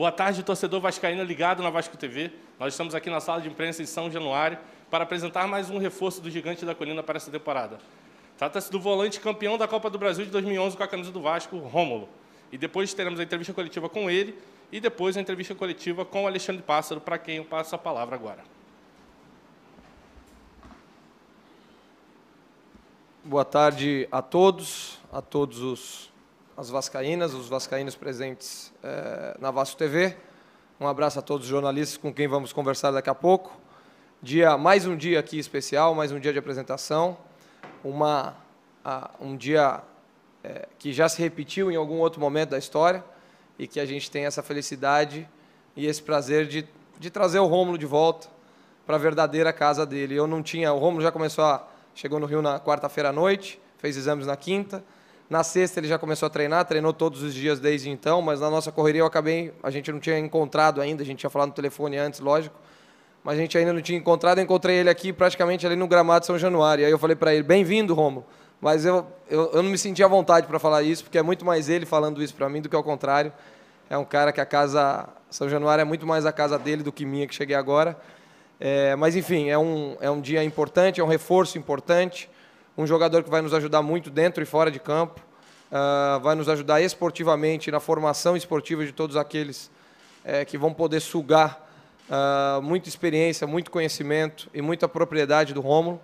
Boa tarde, torcedor vascaíno ligado na Vasco TV. Nós estamos aqui na sala de imprensa em São Januário para apresentar mais um reforço do Gigante da Colina para essa temporada. Trata-se do volante campeão da Copa do Brasil de 2011 com a camisa do Vasco, Rômulo. E depois teremos a entrevista coletiva com ele e depois a entrevista coletiva com o Alexandre Pássaro, para quem eu passo a palavra agora. Boa tarde a todos as vascaínas, os vascaínos presentes na Vasco TV. Um abraço a todos os jornalistas com quem vamos conversar daqui a pouco. Mais um dia aqui especial, mais um dia de apresentação. Um dia que já se repetiu em algum outro momento da história e que a gente tem essa felicidade e esse prazer de trazer o Rômulo de volta para a verdadeira casa dele. O Rômulo já chegou no Rio na quarta-feira à noite, fez exames na quinta. Na sexta ele já começou a treinar, treinou todos os dias desde então, mas na nossa correria a gente não tinha encontrado ainda, a gente tinha falado no telefone antes, lógico, mas a gente ainda não tinha encontrado. Eu encontrei ele aqui praticamente ali no gramado de São Januário. E aí eu falei para ele: bem-vindo, Rômulo. Mas eu não me senti à vontade para falar isso, porque é muito mais ele falando isso para mim do que ao contrário. É um cara que a casa São Januário é muito mais a casa dele do que minha, que cheguei agora. Mas, enfim, é um dia importante, é um reforço importante, um jogador que vai nos ajudar muito dentro e fora de campo, vai nos ajudar esportivamente, na formação esportiva de todos aqueles que vão poder sugar muita experiência, muito conhecimento e muita propriedade do Rômulo.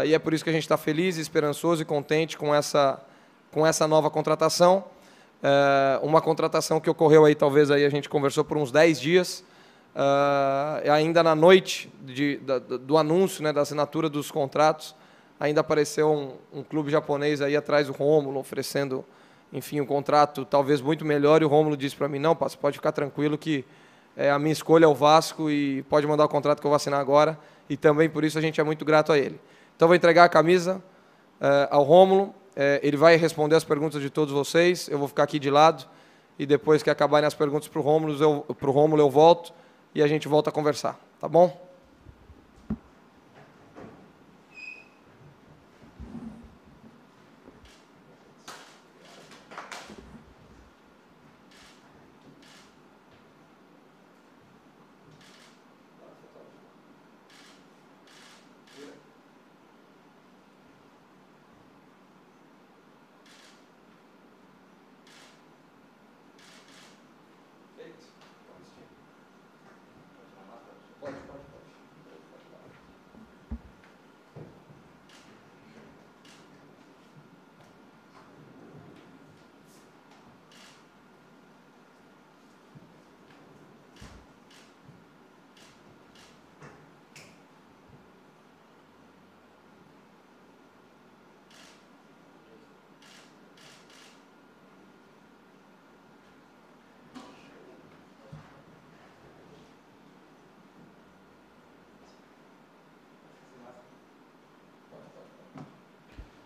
E é por isso que a gente está feliz, esperançoso e contente com essa nova contratação. Uma contratação que ocorreu aí, talvez aí a gente conversou por uns 10 dias, ainda na noite do anúncio, né, da assinatura dos contratos, ainda apareceu um clube japonês aí atrás do Rômulo, oferecendo, enfim, um contrato talvez muito melhor, e o Rômulo disse para mim: não, Passo, pode ficar tranquilo que a minha escolha é o Vasco e pode mandar o contrato que eu vou assinar agora, e também por isso a gente é muito grato a ele. Então vou entregar a camisa ao Rômulo, ele vai responder as perguntas de todos vocês, eu vou ficar aqui de lado, e depois que acabarem as perguntas para o Rômulo eu volto, e a gente volta a conversar, tá bom?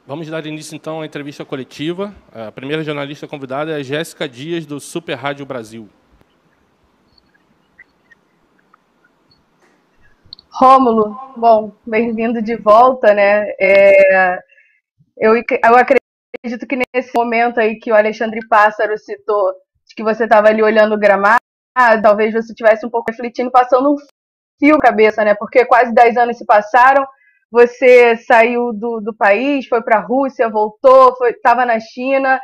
Vamos dar início, então, à entrevista coletiva. A primeira jornalista convidada é a Jéssica Dias, do Super Rádio Brasil. Rômulo, bom, bem-vindo de volta, né? Eu acredito que nesse momento aí que o Alexandre Pássaro citou, de que você estava ali olhando o gramado, talvez você estivesse um pouco refletindo, passando um fio na cabeça, né? Porque quase 10 anos se passaram, você saiu do país, foi para a Rússia, voltou, estava na China.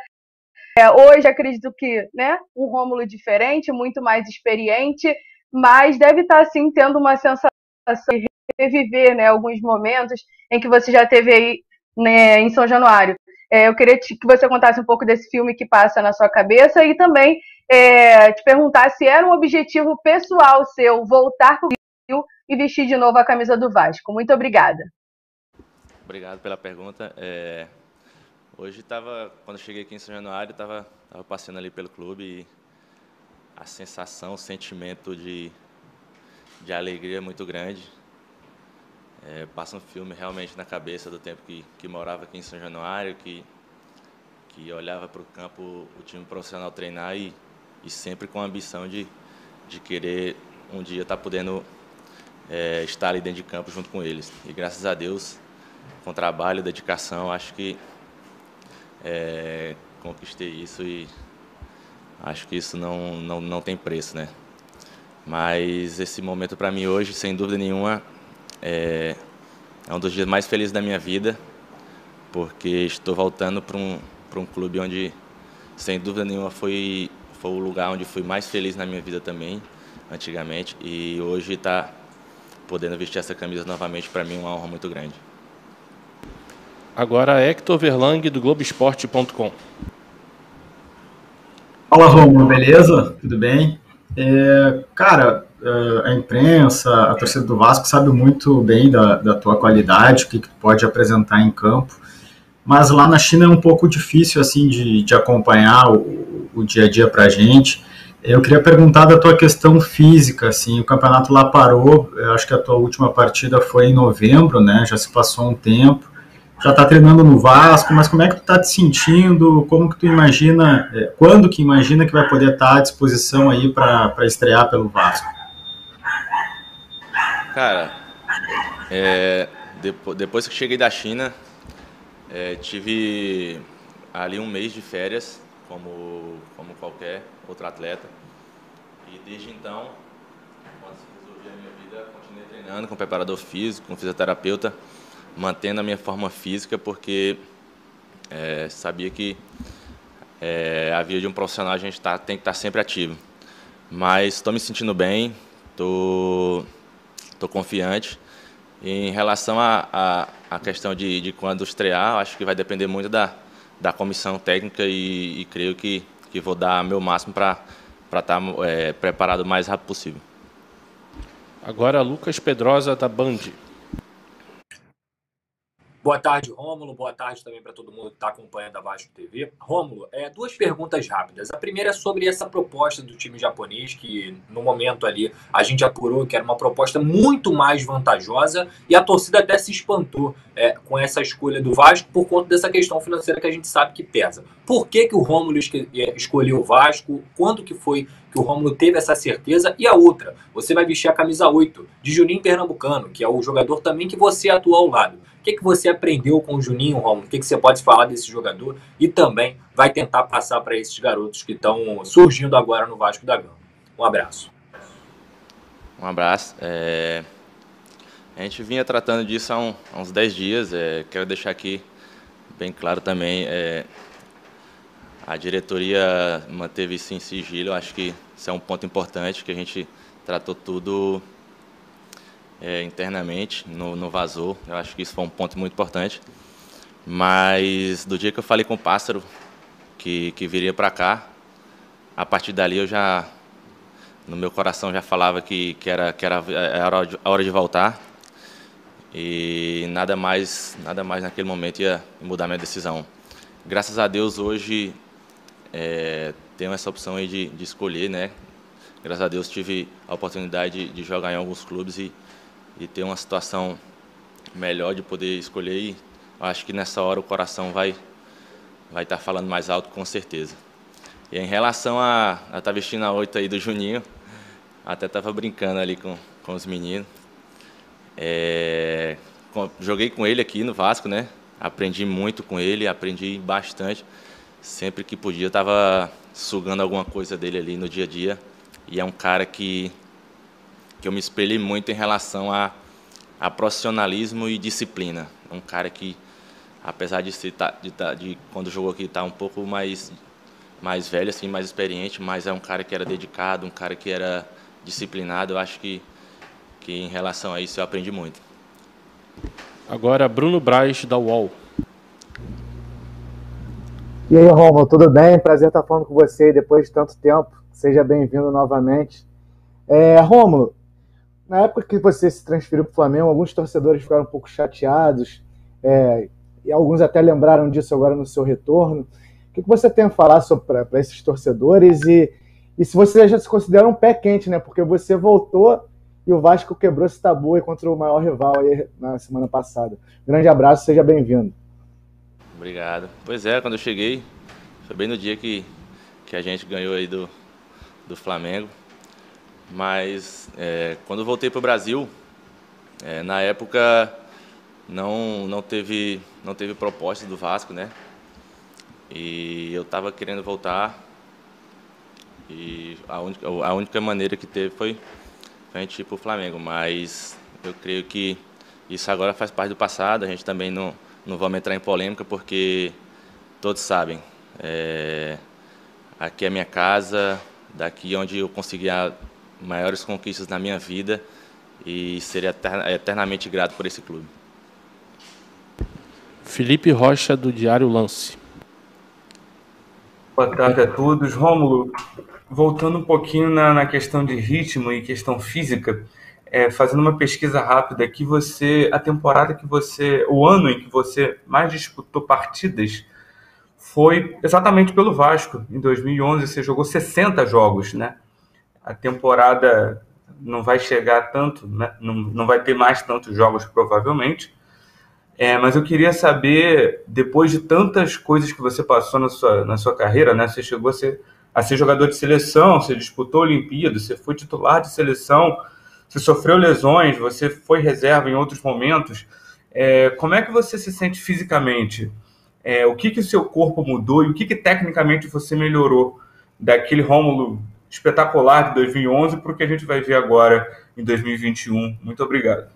Hoje acredito que, né, um Rômulo diferente, muito mais experiente, mas deve estar assim tendo uma sensação de reviver, né, alguns momentos em que você já teve aí, né, em São Januário. Eu queria que você contasse um pouco desse filme que passa na sua cabeça e também te perguntar se era um objetivo pessoal seu voltar para o Brasil e vestir de novo a camisa do Vasco. Muito obrigada. Obrigado pela pergunta. Hoje quando eu cheguei aqui em São Januário, estava passeando ali pelo clube e a sensação, o sentimento de alegria é muito grande. Passa um filme realmente na cabeça do tempo que morava aqui em São Januário, que olhava para o campo, o time profissional treinar e sempre com a ambição de querer um dia estar podendo estar ali dentro de campo junto com eles. E graças a Deus, com trabalho, dedicação, acho que conquistei isso e Acho que isso não tem preço, né? Mas esse momento para mim hoje, sem dúvida nenhuma, é um dos dias mais felizes da minha vida, porque estou voltando para um clube onde, sem dúvida nenhuma, foi o lugar onde fui mais feliz na minha vida também, antigamente, e hoje está podendo vestir essa camisa novamente, para mim, é uma honra muito grande. Agora, Hector Verlang, do Globoesporte.com. Fala, Romulo, beleza? Tudo bem? Cara, a imprensa, a torcida do Vasco sabe muito bem da tua qualidade, o que tu pode apresentar em campo, mas lá na China é um pouco difícil assim de acompanhar o dia a dia pra gente. Eu queria perguntar da tua questão física, assim, o campeonato lá parou, eu acho que a tua última partida foi em novembro, né? Já se passou um tempo. Já está treinando no Vasco, mas como é que tu está te sentindo? Como que tu imagina, quando que imagina que vai poder estar à disposição aí para estrear pelo Vasco? Cara, depois que cheguei da China, tive ali um mês de férias, como qualquer outro atleta. E desde então, quando se resolvi a minha vida, continuei treinando com preparador físico, com fisioterapeuta, mantendo a minha forma física, porque sabia que a vida de um profissional a gente tem que estar sempre ativo. Mas estou me sentindo bem, estou confiante. E em relação à questão de quando estrear, acho que vai depender muito da comissão técnica e creio que vou dar meu máximo para estar preparado o mais rápido possível. Agora, Lucas Pedrosa, da Band. Boa tarde, Rômulo. Boa tarde também para todo mundo que está acompanhando a Vasco TV. Rômulo, duas perguntas rápidas. A primeira é sobre essa proposta do time japonês, que no momento ali a gente apurou que era uma proposta muito mais vantajosa e a torcida até se espantou com essa escolha do Vasco por conta dessa questão financeira que a gente sabe que pesa. Por que o Rômulo escolheu o Vasco? Quando que foi que o Rômulo teve essa certeza? E a outra, você vai vestir a camisa 8 de Juninho Pernambucano, que é o jogador também que você atua ao lado. O que você aprendeu com o Juninho, Rômulo? O que você pode falar desse jogador? E também vai tentar passar para esses garotos que estão surgindo agora no Vasco da Gama. Um abraço. Um abraço. A gente vinha tratando disso há uns 10 dias. Quero deixar aqui bem claro também, a diretoria manteve isso em sigilo. Eu acho que isso é um ponto importante, que a gente tratou tudo internamente, não vazou. Eu acho que isso foi um ponto muito importante. Mas do dia que eu falei com o Pássaro que viria para cá, a partir dali eu já, no meu coração já falava que era a hora de voltar. E nada mais naquele momento ia mudar minha decisão. Graças a Deus hoje tenho essa opção aí de escolher, né? Graças a Deus tive a oportunidade de jogar em alguns clubes e ter uma situação melhor de poder escolher, e acho que nessa hora o coração vai estar falando mais alto, com certeza. E em relação a estar vestindo a 8 aí do Juninho, até estava brincando ali com os meninos. Joguei com ele aqui no Vasco, né? Aprendi muito com ele, aprendi bastante. Sempre que podia, estava sugando alguma coisa dele ali no dia a dia. E é um cara que eu me espelhei muito em relação a profissionalismo e disciplina. É um cara que, apesar de quando jogou aqui, estar um pouco mais velho, assim, mais experiente, mas é um cara que era dedicado, um cara que era disciplinado. Eu acho que em relação a isso eu aprendi muito. Agora, Bruno Braz, da UOL. E aí, Rômulo, tudo bem? Prazer estar falando com você depois de tanto tempo. Seja bem-vindo novamente. Rômulo, na época que você se transferiu para o Flamengo, alguns torcedores ficaram um pouco chateados, e alguns até lembraram disso agora no seu retorno. O que você tem a falar para esses torcedores? E se você já se considera um pé quente, né? Porque você voltou e o Vasco quebrou esse tabu aí contra o maior rival aí na semana passada. Grande abraço, seja bem-vindo. Obrigado. Pois quando eu cheguei, foi bem no dia que a gente ganhou aí do Flamengo. Mas quando eu voltei para o Brasil, na época não teve proposta do Vasco, né? E eu estava querendo voltar E a única maneira que teve foi a gente ir para o Flamengo. Mas eu creio que isso agora faz parte do passado. A gente também não vamos entrar em polêmica, porque todos sabem. Aqui é minha casa, daqui onde eu consegui as maiores conquistas na minha vida, e seria eternamente grato por esse clube. Felipe Rocha, do Diário Lance. Boa tarde a todos. Rômulo, voltando um pouquinho na questão de ritmo e questão física, fazendo uma pesquisa rápida aqui, o ano em que você mais disputou partidas foi exatamente pelo Vasco. Em 2011 você jogou 60 jogos, né? A temporada não vai chegar tanto, né? Não vai ter mais tantos jogos provavelmente. Mas eu queria saber, depois de tantas coisas que você passou na sua carreira, né? Você chegou a ser jogador de seleção, você disputou Olimpíadas, você foi titular de seleção, você sofreu lesões, você foi reserva em outros momentos. Como é que você se sente fisicamente? O que o seu corpo mudou e o que tecnicamente você melhorou daquele Rômulo espetacular de 2011 para o que a gente vai ver agora em 2021? Muito obrigado.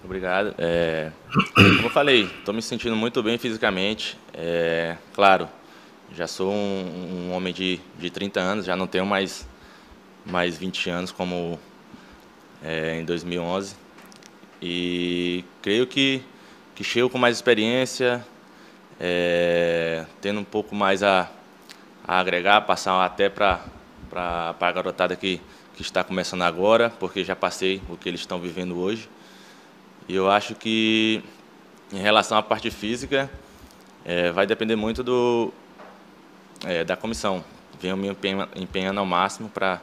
Obrigado. Como eu falei, estou me sentindo muito bem fisicamente. Claro, já sou um homem de 30 anos, já não tenho mais 20 anos como em 2011. E creio que chego com mais experiência, tendo um pouco mais a agregar, passar até para a garotada que está começando agora, porque já passei o que eles estão vivendo hoje. E eu acho que, em relação à parte física, vai depender muito da comissão. Venho me empenhando ao máximo para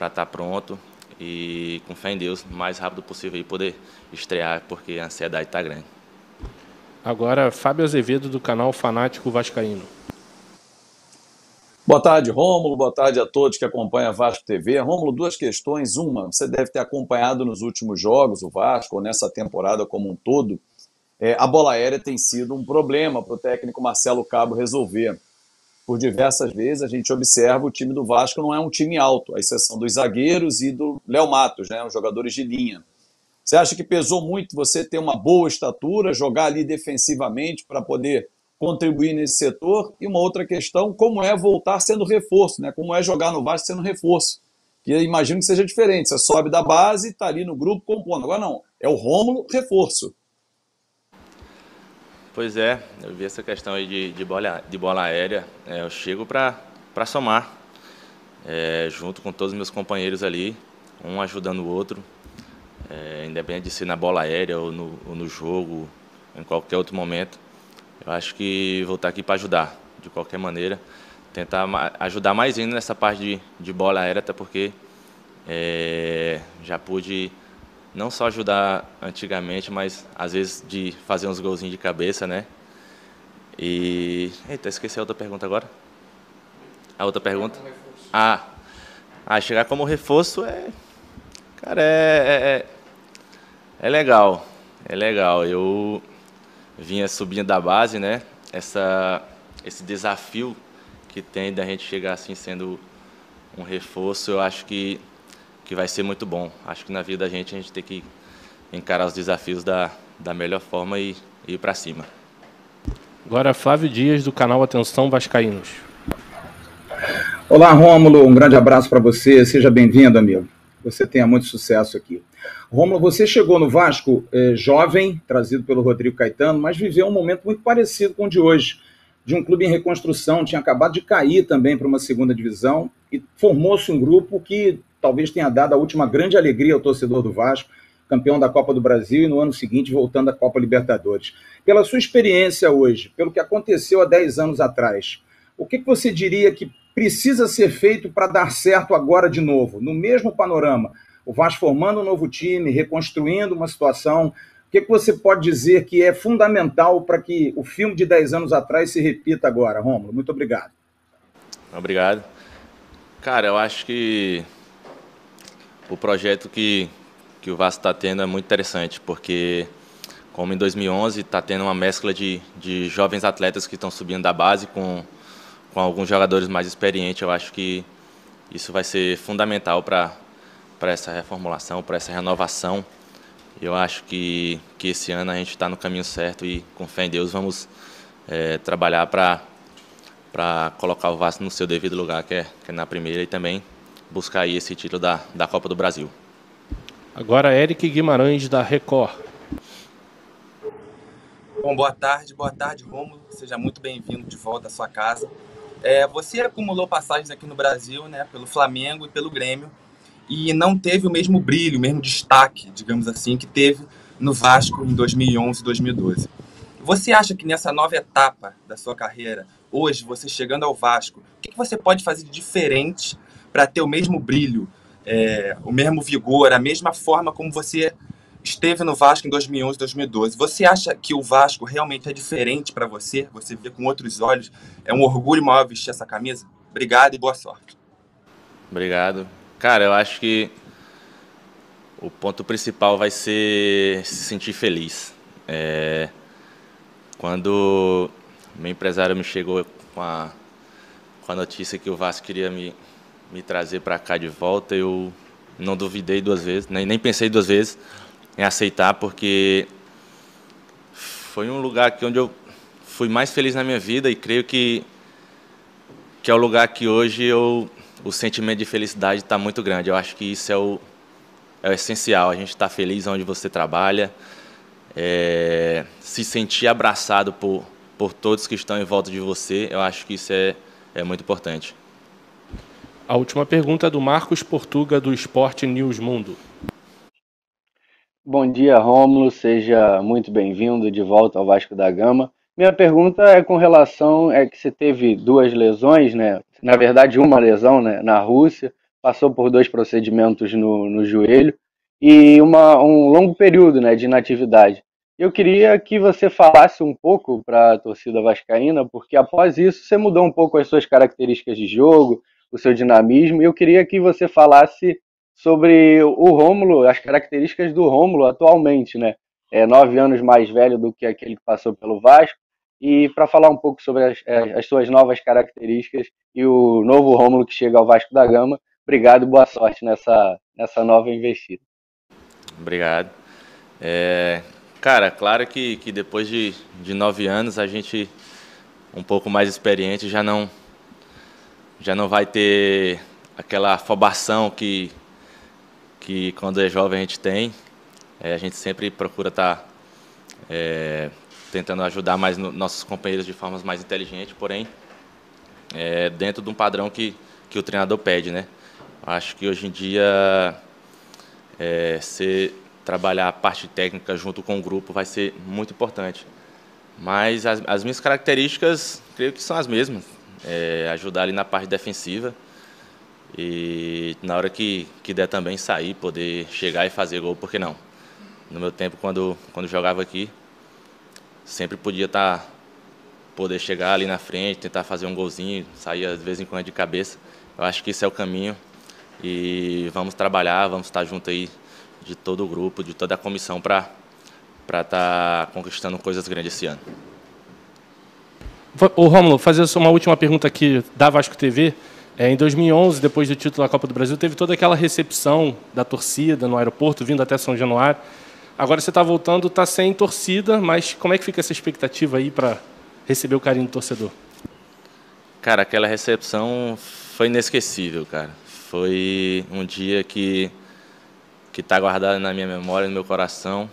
estar pronto e, com fé em Deus, o mais rápido possível, poder estrear, porque a ansiedade está grande. Agora, Fábio Azevedo, do canal Fanático Vascaíno. Boa tarde, Rômulo. Boa tarde a todos que acompanham a Vasco TV. Rômulo, duas questões. Uma, você deve ter acompanhado nos últimos jogos o Vasco, ou nessa temporada como um todo. A bola aérea tem sido um problema para o técnico Marcelo Cabo resolver. Por diversas vezes a gente observa o time do Vasco não é um time alto, à exceção dos zagueiros e do Léo Matos, né, os jogadores de linha. Você acha que pesou muito você ter uma boa estatura, jogar ali defensivamente para poder contribuir nesse setor? E uma outra questão, como é voltar sendo reforço, né? Como é jogar no Vasco sendo reforço? Que eu imagino que seja diferente, você sobe da base e está ali no grupo compondo. Agora não, é o Rômulo reforço. Pois é, eu vi essa questão aí de bola aérea. Eu chego para somar, junto com todos os meus companheiros ali, um ajudando o outro, independente de ser na bola aérea ou no jogo, em qualquer outro momento. Eu acho que vou estar aqui para ajudar, de qualquer maneira. Tentar ajudar mais ainda nessa parte de bola aérea, até porque já pude não só ajudar antigamente, mas às vezes de fazer uns golzinhos de cabeça, né? E... Eita, esqueci a outra pergunta agora. A outra pergunta? Chegar como reforço Cara, é legal. É legal. Eu vinha subindo da base, né? Esse desafio que tem da gente chegar assim sendo um reforço, eu acho que vai ser muito bom. Acho que na vida da gente a gente tem que encarar os desafios da melhor forma e ir para cima. Agora, Flávio Dias, do canal Atenção Vascaínos. Olá, Rômulo, um grande abraço para você, seja bem-vindo, amigo. Você tenha muito sucesso aqui. Rômulo, você chegou no Vasco jovem, trazido pelo Rodrigo Caetano, mas viveu um momento muito parecido com o de hoje, de um clube em reconstrução, tinha acabado de cair também para uma segunda divisão e formou-se um grupo que talvez tenha dado a última grande alegria ao torcedor do Vasco, campeão da Copa do Brasil e no ano seguinte voltando à Copa Libertadores. Pela sua experiência hoje, pelo que aconteceu há 10 anos atrás, o que você diria que precisa ser feito para dar certo agora de novo? No mesmo panorama, o Vasco formando um novo time, reconstruindo uma situação, o que você pode dizer que é fundamental para que o filme de 10 anos atrás se repita agora, Rômulo? Muito obrigado. Obrigado. Cara, eu acho que o projeto que o Vasco está tendo é muito interessante, porque, como em 2011, está tendo uma mescla de jovens atletas que estão subindo da base com com alguns jogadores mais experientes. Eu acho que isso vai ser fundamental para essa reformulação, para essa renovação. Eu acho que esse ano a gente está no caminho certo e, com fé em Deus, vamos trabalhar para colocar o Vasco no seu devido lugar, que é na primeira, e também buscar aí esse título da Copa do Brasil. Agora, Eric Guimarães, da Record. Bom, boa tarde, Rômulo. Seja muito bem-vindo de volta à sua casa. Você acumulou passagens aqui no Brasil, né, pelo Flamengo e pelo Grêmio, e não teve o mesmo brilho, o mesmo destaque, digamos assim, que teve no Vasco em 2011 e 2012. Você acha que nessa nova etapa da sua carreira, hoje, você chegando ao Vasco, o que você pode fazer de diferente para ter o mesmo brilho, o mesmo vigor, a mesma forma como você esteve no Vasco em 2011 e 2012? Você acha que o Vasco realmente é diferente para você? Você vê com outros olhos? É um orgulho maior vestir essa camisa? Obrigado e boa sorte. Obrigado. Cara, eu acho que o ponto principal vai ser se sentir feliz. Quando meu empresário me chegou com a notícia que o Vasco queria me trazer para cá de volta, eu não duvidei duas vezes, nem pensei duas vezes em aceitar, porque foi um lugar onde eu fui mais feliz na minha vida, e creio que é o lugar que hoje o sentimento de felicidade está muito grande. Eu acho que isso é o essencial, a gente estar feliz onde você trabalha, se sentir abraçado por todos que estão em volta de você. Eu acho que isso é muito importante. A última pergunta é do Marcos Portuga, do Sport News Mundo. Bom dia, Rômulo. Seja muito bem-vindo de volta ao Vasco da Gama. Minha pergunta é com relação que você teve duas lesões, né? Na verdade, uma lesão, né, na Rússia, passou por 2 procedimentos no joelho e um longo período, né, de inatividade. Eu queria que você falasse um pouco para a torcida vascaína, porque após isso você mudou um pouco as suas características de jogo, o seu dinamismo, e eu queria que você falasse sobre o Rômulo, as características do Rômulo atualmente, né? 9 anos mais velho do que aquele que passou pelo Vasco, e para falar um pouco sobre as suas novas características e o novo Rômulo que chega ao Vasco da Gama. Obrigado e boa sorte nessa nova investida. Obrigado. Cara, claro que depois de 9 anos, a gente, um pouco mais experiente, já não vai ter aquela afobação que quando é jovem a gente tem. A gente sempre procura estar tentando ajudar mais nossos companheiros de formas mais inteligentes, porém, dentro de um padrão que o treinador pede, né? Acho que hoje em dia, trabalhar a parte técnica junto com o grupo vai ser muito importante. Mas as minhas características, creio que são as mesmas. Ajudar ali na parte defensiva e, na hora que der também, sair, poder chegar e fazer gol, por que não? No meu tempo, quando jogava aqui, sempre poder chegar ali na frente, tentar fazer um golzinho, sair de vez em quando de cabeça. Eu acho que esse é o caminho e vamos trabalhar, vamos estar junto aí de todo o grupo, de toda a comissão para estar conquistando coisas grandes esse ano. Ô, Rômulo, fazer só uma última pergunta aqui da Vasco TV. Em 2011, depois do título da Copa do Brasil, teve toda aquela recepção da torcida no aeroporto, vindo até São Januário. Agora você está voltando, está sem torcida, mas como é que fica essa expectativa aí para receber o carinho do torcedor? Cara, aquela recepção foi inesquecível, cara. Foi um dia que está guardado na minha memória, no meu coração.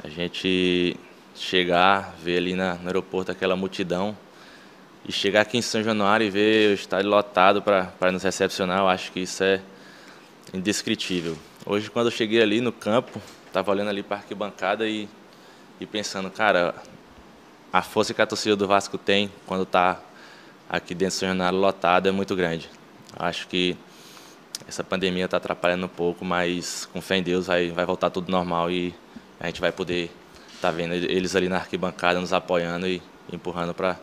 A gente chegar, ver ali no aeroporto aquela multidão e chegar aqui em São Januário e ver o estádio lotado para nos recepcionar, eu acho que isso é indescritível. Hoje, quando eu cheguei ali no campo, estava olhando ali para a arquibancada e pensando, cara, a força que a torcida do Vasco tem quando está aqui dentro do São Januário lotado é muito grande. Acho que essa pandemia está atrapalhando um pouco, mas com fé em Deus vai voltar tudo normal e a gente vai poder estar vendo eles ali na arquibancada nos apoiando e empurrando para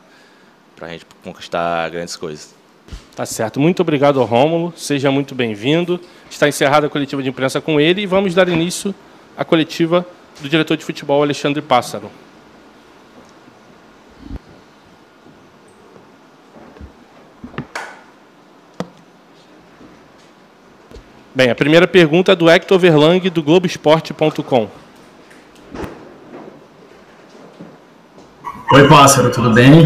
a gente conquistar grandes coisas. Tá certo. Muito obrigado ao Rômulo. Seja muito bem-vindo. Está encerrada a coletiva de imprensa com ele e vamos dar início à coletiva do diretor de futebol, Alexandre Pássaro. Bem, a primeira pergunta é do Hector Verlang, do Globoesporte.com. Oi, Pássaro, tudo bem?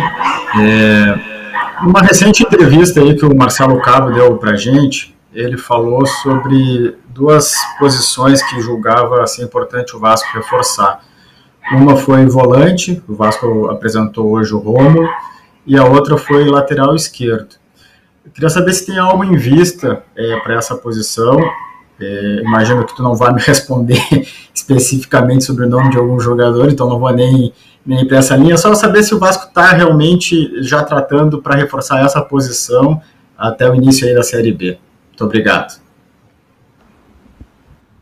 Numa recente entrevista aí que o Marcelo Cabo deu para a gente, ele falou sobre duas posições que julgava ser importante o Vasco reforçar. Uma foi volante, o Vasco apresentou hoje o Rômulo, e a outra foi lateral esquerdo. Eu queria saber se tem algo em vista para essa posição. Imagino que tu não vai me responder especificamente sobre o nome de algum jogador, então não vou nem para essa linha. Só saber se o Vasco está realmente já tratando para reforçar essa posição até o início aí da Série B. Muito obrigado.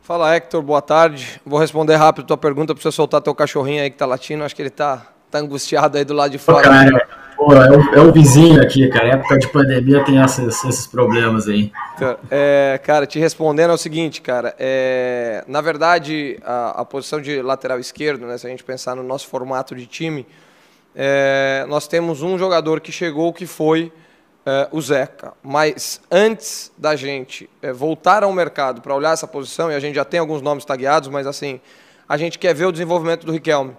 Fala, Hector, boa tarde. Vou responder rápido a tua pergunta para você soltar teu cachorrinho aí que tá latindo. Acho que ele tá angustiado aí do lado de fora. Cara, é o vizinho aqui, cara. Época de pandemia tem esses problemas aí. Cara, te respondendo é o seguinte, cara. Na verdade, a posição de lateral esquerdo, né, se a gente pensar no nosso formato de time, nós temos um jogador que chegou que foi o Zeca. Mas antes da gente voltar ao mercado para olhar essa posição, e a gente já tem alguns nomes tagueados, mas assim, a gente quer ver o desenvolvimento do Riquelme,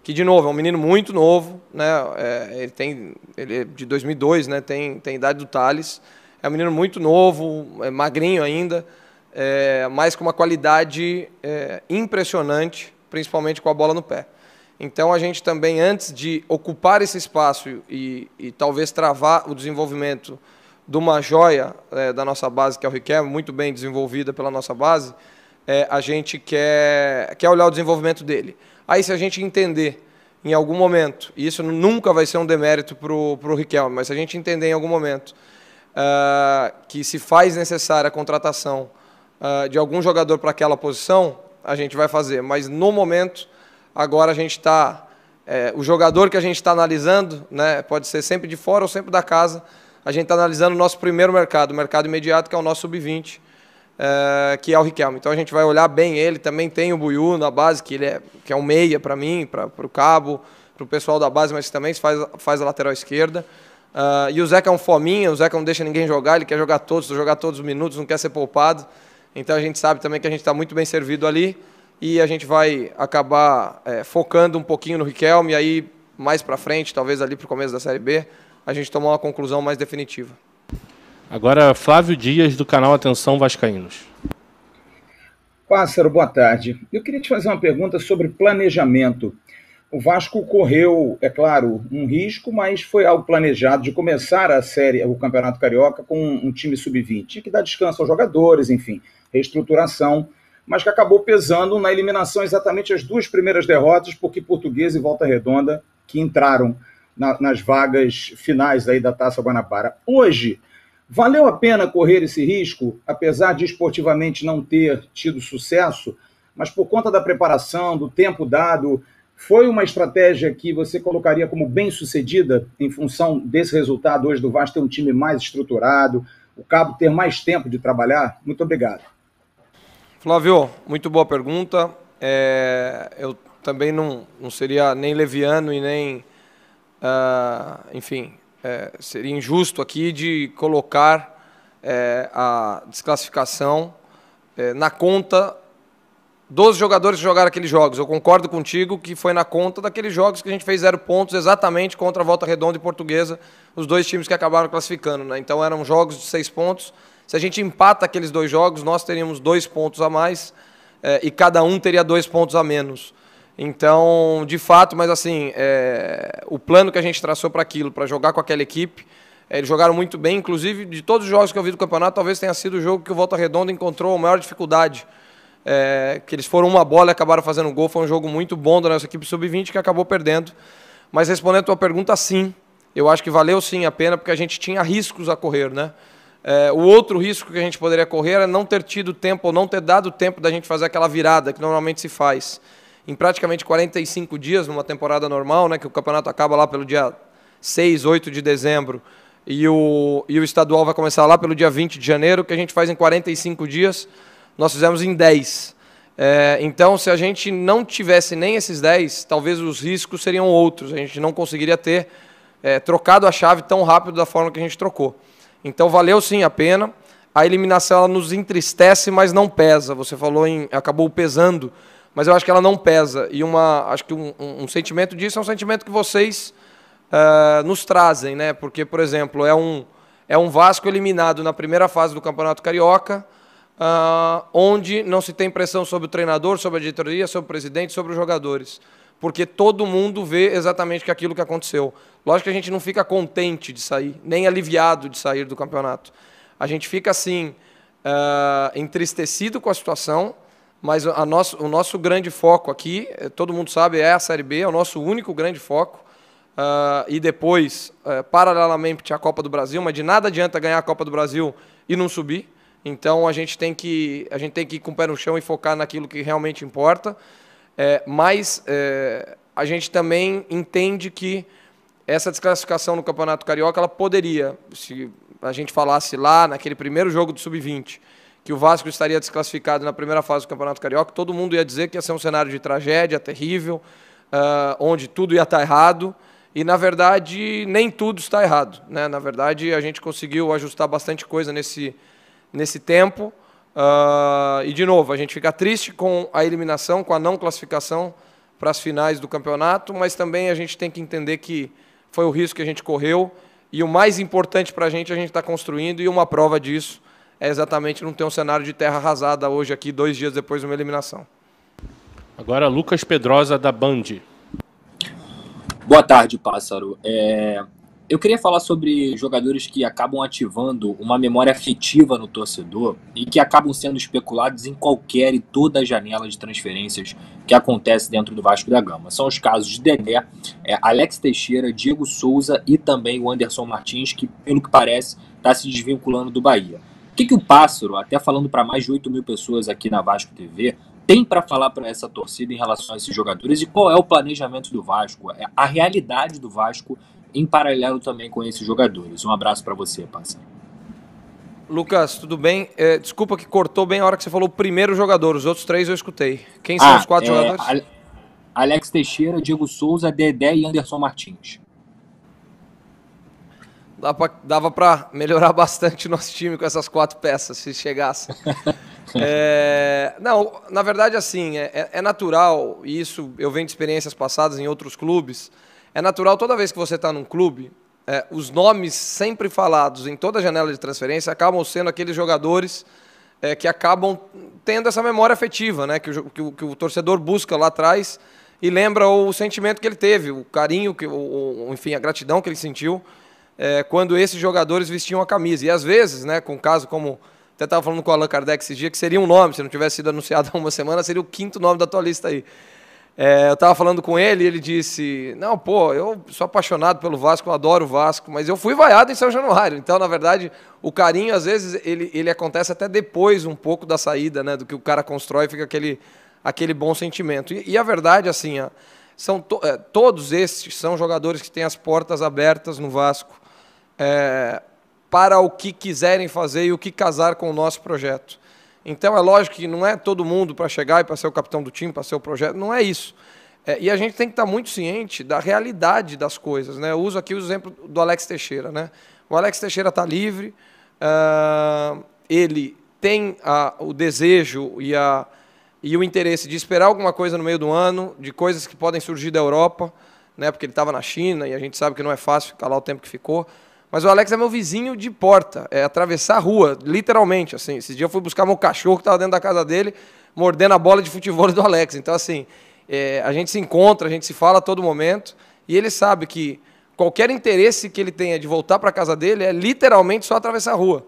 que, de novo, é um menino muito novo, né? Ele é de 2002, né? Tem a idade do Thales. É um menino muito novo, magrinho ainda, mas com uma qualidade impressionante, principalmente com a bola no pé. Então, a gente também, antes de ocupar esse espaço e talvez travar o desenvolvimento de uma joia da nossa base, que é o Riquelme, muito bem desenvolvida pela nossa base, a gente quer olhar o desenvolvimento dele. Aí, se a gente entender em algum momento, e isso nunca vai ser um demérito para o Riquelme, mas se a gente entender em algum momento que se faz necessária a contratação de algum jogador para aquela posição, a gente vai fazer. Mas, no momento, agora a gente está... o jogador que a gente está analisando, né, pode ser sempre de fora ou sempre da casa, a gente está analisando o nosso primeiro mercado, o mercado imediato, que é o nosso sub-20, que é o Riquelme. Então a gente vai olhar bem ele. Também tem o Buiú na base, que é um meia para mim, para o Cabo, para o pessoal da base, mas também faz a lateral esquerda. E o Zeca é um fominha, o Zeca não deixa ninguém jogar, ele quer jogar todos os minutos, não quer ser poupado. Então a gente sabe também que a gente está muito bem servido ali, e a gente vai acabar focando um pouquinho no Riquelme, e aí mais para frente, talvez ali para o começo da Série B, a gente tomar uma conclusão mais definitiva. Agora, Flávio Dias, do canal Atenção Vascaínos. Pássaro, boa tarde. Eu queria te fazer uma pergunta sobre planejamento. O Vasco correu, é claro, um risco, mas foi algo planejado de começar o Campeonato Carioca com um time sub-20. Tinha que dar descanso aos jogadores, enfim, reestruturação, mas que acabou pesando na eliminação exatamente as duas primeiras derrotas, porque Portuguesa e Volta Redonda, que entraram nas vagas finais aí da Taça Guanabara. Hoje, valeu a pena correr esse risco, apesar de esportivamente não ter tido sucesso, mas por conta da preparação, do tempo dado, foi uma estratégia que você colocaria como bem-sucedida em função desse resultado hoje do Vasco ter um time mais estruturado, o Cabo ter mais tempo de trabalhar? Muito obrigado. Flávio, muito boa pergunta. Eu também não seria nem leviano e nem, enfim, seria injusto aqui de colocar a desclassificação na conta dos jogadores que jogaram aqueles jogos. Eu concordo contigo que foi na conta daqueles jogos que a gente fez 0 pontos exatamente contra a Volta Redonda e Portuguesa, os dois times que acabaram classificando, né? Então eram jogos de 6 pontos. Se a gente empata aqueles 2 jogos, nós teríamos 2 pontos a mais e cada um teria 2 pontos a menos. Então, de fato, mas assim, o plano que a gente traçou para aquilo, para jogar com aquela equipe, eles jogaram muito bem. Inclusive, de todos os jogos que eu vi do campeonato, talvez tenha sido o jogo que o Volta Redonda encontrou a maior dificuldade. Que eles foram uma bola e acabaram fazendo um gol. Foi um jogo muito bom da nossa equipe sub-20 que acabou perdendo. Mas respondendo a tua pergunta, sim. Eu acho que valeu sim a pena, porque a gente tinha riscos a correr, né? O outro risco que a gente poderia correr era não ter tido tempo, ou não ter dado tempo da gente fazer aquela virada que normalmente se faz em praticamente 45 dias, numa temporada normal, né, que o campeonato acaba lá pelo dia 6, 8 de dezembro, e o estadual vai começar lá pelo dia 20 de janeiro, que a gente faz em 45 dias, nós fizemos em 10. Então, se a gente não tivesse nem esses 10, talvez os riscos seriam outros, a gente não conseguiria ter trocado a chave tão rápido da forma que a gente trocou. Então, valeu sim a pena. a eliminação ela nos entristece, mas não pesa. Você falou acabou pesando, mas eu acho que ela não pesa. E acho que um sentimento disso é um sentimento que vocês nos trazem, né? Porque, por exemplo, é um Vasco eliminado na primeira fase do Campeonato Carioca, onde não se tem pressão sobre o treinador, sobre a diretoria, sobre o presidente, sobre os jogadores. Porque todo mundo vê exatamente aquilo que aconteceu. Lógico que a gente não fica contente de sair, nem aliviado de sair do campeonato. A gente fica, assim, entristecido com a situação, mas o nosso grande foco aqui, todo mundo sabe, é a Série B, é o nosso único grande foco. E depois, paralelamente, a Copa do Brasil, mas de nada adianta ganhar a Copa do Brasil e não subir. Então, a gente tem que ir com o pé no chão e focar naquilo que realmente importa. Mas a gente também entende que essa desclassificação no Campeonato Carioca, ela poderia, se a gente falasse lá naquele primeiro jogo do Sub-20, que o Vasco estaria desclassificado na primeira fase do Campeonato Carioca, todo mundo ia dizer que ia ser um cenário de tragédia terrível, onde tudo ia estar errado, e, na verdade, nem tudo está errado, né? Na verdade, a gente conseguiu ajustar bastante coisa nesse tempo, e, de novo, a gente fica triste com a eliminação, com a não classificação para as finais do campeonato, mas também a gente tem que entender que foi o risco que a gente correu, e o mais importante para a gente está construindo, e uma prova disso é exatamente não ter um cenário de terra arrasada hoje aqui, 2 dias depois de uma eliminação. Agora, Lucas Pedrosa, da Band. Boa tarde, Pássaro. Eu queria falar sobre jogadores que acabam ativando uma memória afetiva no torcedor e que acabam sendo especulados em qualquer e toda a janela de transferências que acontece dentro do Vasco da Gama. São os casos de Dedé, Alex Teixeira, Diego Souza e também o Anderson Martins, que, pelo que parece, está se desvinculando do Bahia. O que o Pássaro, até falando para mais de 8.000 pessoas aqui na Vasco TV, tem para falar para essa torcida em relação a esses jogadores e qual é o planejamento do Vasco, a realidade do Vasco em paralelo também com esses jogadores? Um abraço para você, Pássaro. Lucas, tudo bem? Desculpa que cortou bem a hora que você falou o primeiro jogador, os outros 3 eu escutei. Quem são os 4 jogadores? Alex Teixeira, Diego Souza, Dedé e Anderson Martins. Dava para melhorar bastante o nosso time com essas 4 peças, se chegasse. Não, na verdade, assim, é natural, e isso eu venho de experiências passadas em outros clubes, é natural toda vez que você está num clube, os nomes sempre falados em toda a janela de transferência acabam sendo aqueles jogadores que acabam tendo essa memória afetiva, né, que o torcedor busca lá atrás e lembra o sentimento que ele teve, o carinho, enfim, a gratidão que ele sentiu quando esses jogadores vestiam a camisa. E às vezes, né, com um caso como... Até estava falando com o Allan Kardec esse dia, que seria um nome, se não tivesse sido anunciado há uma semana, seria o 5º nome da tua lista aí. Eu estava falando com ele e ele disse, não, pô, eu sou apaixonado pelo Vasco, eu adoro o Vasco, mas eu fui vaiado em São Januário. Então, na verdade, o carinho, às vezes, ele acontece até depois um pouco da saída, né, do que o cara constrói, fica aquele bom sentimento. E a verdade, assim, todos estes são jogadores que têm as portas abertas no Vasco, para o que quiserem fazer e o que casar com o nosso projeto. Então, é lógico que não é todo mundo para chegar e para ser o capitão do time, para ser o projeto, não é isso. E a gente tem que estar muito ciente da realidade das coisas, né? Eu uso aqui o exemplo do Alex Teixeira, né? O Alex Teixeira está livre, ele tem o desejo e o interesse de esperar alguma coisa no meio do ano, de coisas que podem surgir da Europa, né? Porque ele estava na China e a gente sabe que não é fácil ficar lá o tempo que ficou. Mas o Alex é meu vizinho de porta, atravessar a rua, literalmente. Assim. Esse dia eu fui buscar meu cachorro que estava dentro da casa dele, mordendo a bola de futebol do Alex. Então, assim, a gente se encontra, a gente se fala a todo momento, e ele sabe que qualquer interesse que ele tenha de voltar para a casa dele é literalmente só atravessar a rua.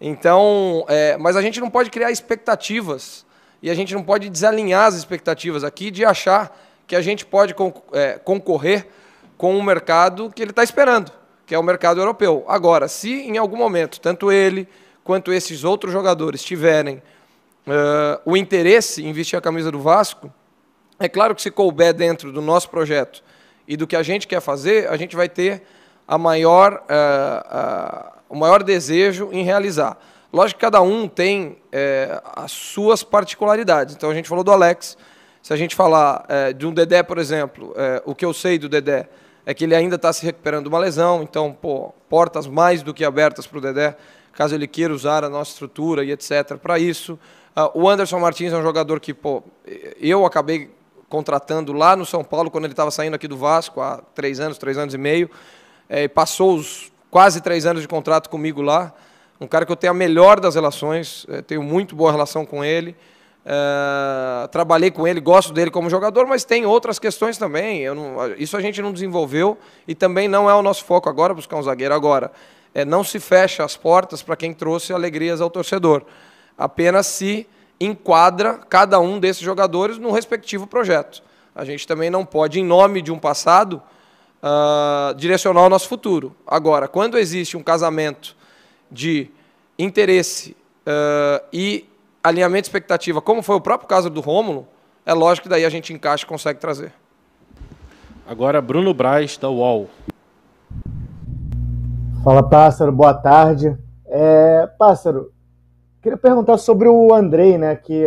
Então, mas a gente não pode criar expectativas, e a gente não pode desalinhar as expectativas aqui de achar que a gente pode concorrer com um mercado que ele está esperando, que é o mercado europeu. Agora, se em algum momento, tanto ele quanto esses outros jogadores tiverem o interesse em vestir a camisa do Vasco, é claro que se couber dentro do nosso projeto e do que a gente quer fazer, a gente vai ter o maior desejo em realizar. Lógico que cada um tem as suas particularidades. Então, a gente falou do Alex. Se a gente falar de um Dedé, por exemplo, o que eu sei do Dedé é que ele ainda está se recuperando de uma lesão, então, portas mais do que abertas para o Dedé caso ele queira usar a nossa estrutura e etc. para isso. O Anderson Martins é um jogador que, eu acabei contratando lá no São Paulo, quando ele estava saindo aqui do Vasco, há 3 anos e meio, passou os quase 3 anos de contrato comigo lá, um cara que eu tenho a melhor das relações, tenho muito boa relação com ele, trabalhei com ele, gosto dele como jogador, mas tem outras questões também, isso a gente não desenvolveu e também não é o nosso foco agora, buscar um zagueiro agora. Não se fecha as portas para quem trouxe alegrias ao torcedor, apenas se enquadra cada um desses jogadores no respectivo projeto. A gente também não pode, em nome de um passado, direcionar o nosso futuro. Agora, quando existe um casamento de interesse e alinhamento de expectativa, como foi o próprio caso do Rômulo, é lógico que daí a gente encaixa e consegue trazer. Agora, Bruno Braz, da UOL. Fala, Pássaro, boa tarde. Pássaro, queria perguntar sobre o Andrei, né, que